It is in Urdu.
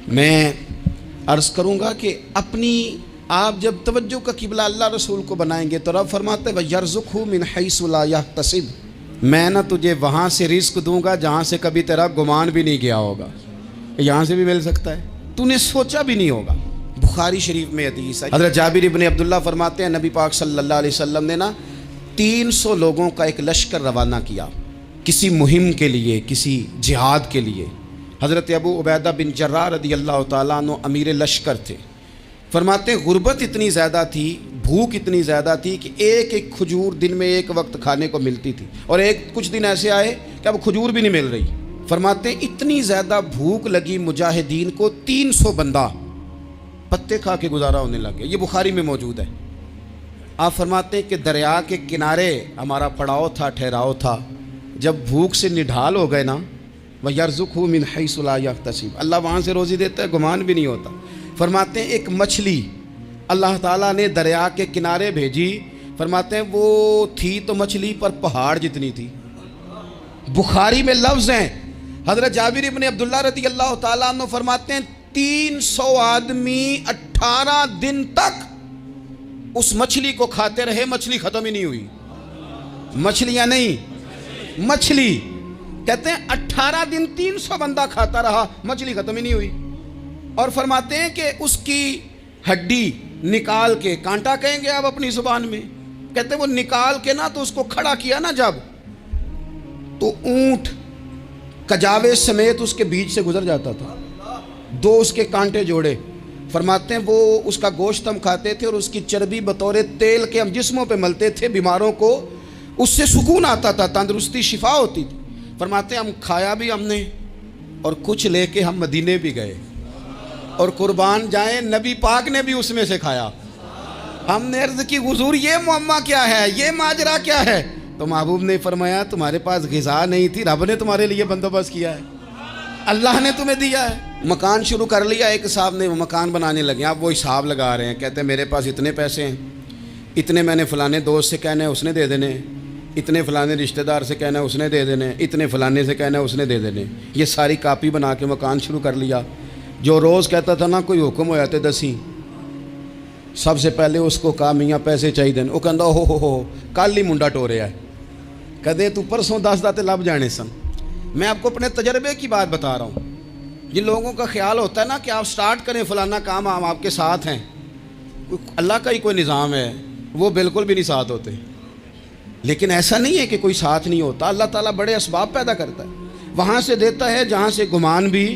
میں عرض کروں گا کہ اپنی آپ جب توجہ کا قبلہ اللہ رسول کو بنائیں گے تو رب فرماتے ہیں وَيَرْزُقْهُ مِنْ حَيْثُ لَا يَحْتَسِبُ، میں نہ تجھے وہاں سے رزق دوں گا جہاں سے کبھی تیرا گمان بھی نہیں گیا ہوگا۔ یہاں سے بھی مل سکتا ہے، تو نے سوچا بھی نہیں ہوگا۔ بخاری شریف میں حدیث ہے، حضرت جابر ابن عبداللہ فرماتے ہیں نبی پاک صلی اللہ علیہ وسلم نے نا 300 لوگوں کا ایک لشکر روانہ کیا کسی مہم کے لیے، کسی جہاد کے لیے۔ حضرت ابو عبیدہ بن جراح رضی اللہ تعالیٰ عنہ امیر لشکر تھے۔ فرماتے ہیں غربت اتنی زیادہ تھی، بھوک اتنی زیادہ تھی کہ ایک ایک کھجور دن میں ایک وقت کھانے کو ملتی تھی، اور کچھ دن ایسے آئے کہ اب کھجور بھی نہیں مل رہی۔ فرماتے ہیں اتنی زیادہ بھوک لگی مجاہدین کو 300 بندہ پتے کھا کے گزارا ہونے لگ گیا۔ یہ بخاری میں موجود ہے۔ آپ فرماتے ہیں کہ دریا کے کنارے ہمارا پڑاؤ تھا، ٹھہراؤ تھا۔ جب بھوک سے نڈھال ہو گئے نا، وَيَرْزُقْهُ مِنْ حَيْثُ لَا يَحْتَسِبُ، اللہ وہاں سے روزی دیتا ہے، گمان بھی نہیں ہوتا۔ فرماتے ہیں ایک مچھلی اللہ تعالیٰ نے دریا کے کنارے بھیجی، فرماتے ہیں وہ تھی تو مچھلی پر پہاڑ جتنی تھی۔ بخاری میں لفظ ہیں، حضرت جابر ابن عبداللہ رضی اللہ تعالیٰ عنہ فرماتے ہیں 300 آدمی 18 دن تک اس مچھلی کو کھاتے رہے، مچھلی ختم ہی نہیں ہوئی۔ مچھلیاں نہیں، مچھلی کہتے ہیں 18 دن 300 بندہ کھاتا رہا، مچھلی ختم ہی نہیں ہوئی۔ اور فرماتے ہیں کہ اس کی ہڈی نکال کے، کانٹا کہیں گے آپ اپنی زبان میں، کہتے ہیں وہ نکال کے نا تو اس کو کھڑا کیا نا جب، تو اونٹ کجاوے سمیت اس کے بیچ سے گزر جاتا تھا، 2 اس کے کانٹے جوڑے۔ فرماتے ہیں وہ اس کا گوشت ہم کھاتے تھے اور اس کی چربی بطور تیل کے ہم جسموں پہ ملتے تھے، بیماروں کو اس سے سکون آتا تھا، تندرستی شفا ہوتی تھی۔ فرماتے ہیں ہم کھایا بھی ہم نے، اور کچھ لے کے ہم مدینے بھی گئے، اور قربان جائیں نبی پاک نے بھی اس میں سے کھایا۔ ہم نے عرض کی حضور یہ معمہ کیا ہے، یہ ماجرا کیا ہے؟ تو محبوب نے فرمایا تمہارے پاس غذا نہیں تھی، رب نے تمہارے لیے بندوبست کیا ہے، اللہ نے تمہیں دیا ہے۔ مکان شروع کر لیا، ایک صاحب نے وہ مکان بنانے لگے، آپ وہ حساب لگا رہے ہیں، کہتے ہیں میرے پاس اتنے پیسے ہیں، اتنے میں نے فلانے دوست سے کہنا ہے اس نے دے دینے، اتنے فلانے رشتہ دار سے کہنا ہے اس نے دے دینے، اتنے فلانے سے کہنا ہے اس نے دے دینے۔ یہ ساری کاپی بنا کے مکان شروع کر لیا۔ جو روز کہتا تھا نا کوئی حکم ہو جاتے دسی، سب سے پہلے اس کو کہا میاں پیسے چاہیے دین، وہ کہندا ہو کل ہی منڈا ٹوریا ہے، کہتے تو پرسوں 10 داتے لب جانے سن۔ میں آپ کو اپنے تجربے کی بات بتا رہا ہوں۔ جن لوگوں کا خیال ہوتا ہے نا کہ آپ سٹارٹ کریں فلانا کام، ہم آپ کے ساتھ ہیں، اللہ کا ہی کوئی نظام ہے، وہ بالکل بھی نہیں ساتھ ہوتے۔ لیکن ایسا نہیں ہے کہ کوئی ساتھ نہیں ہوتا، اللہ تعالیٰ بڑے اسباب پیدا کرتا ہے، وہاں سے دیتا ہے جہاں سے گمان بھی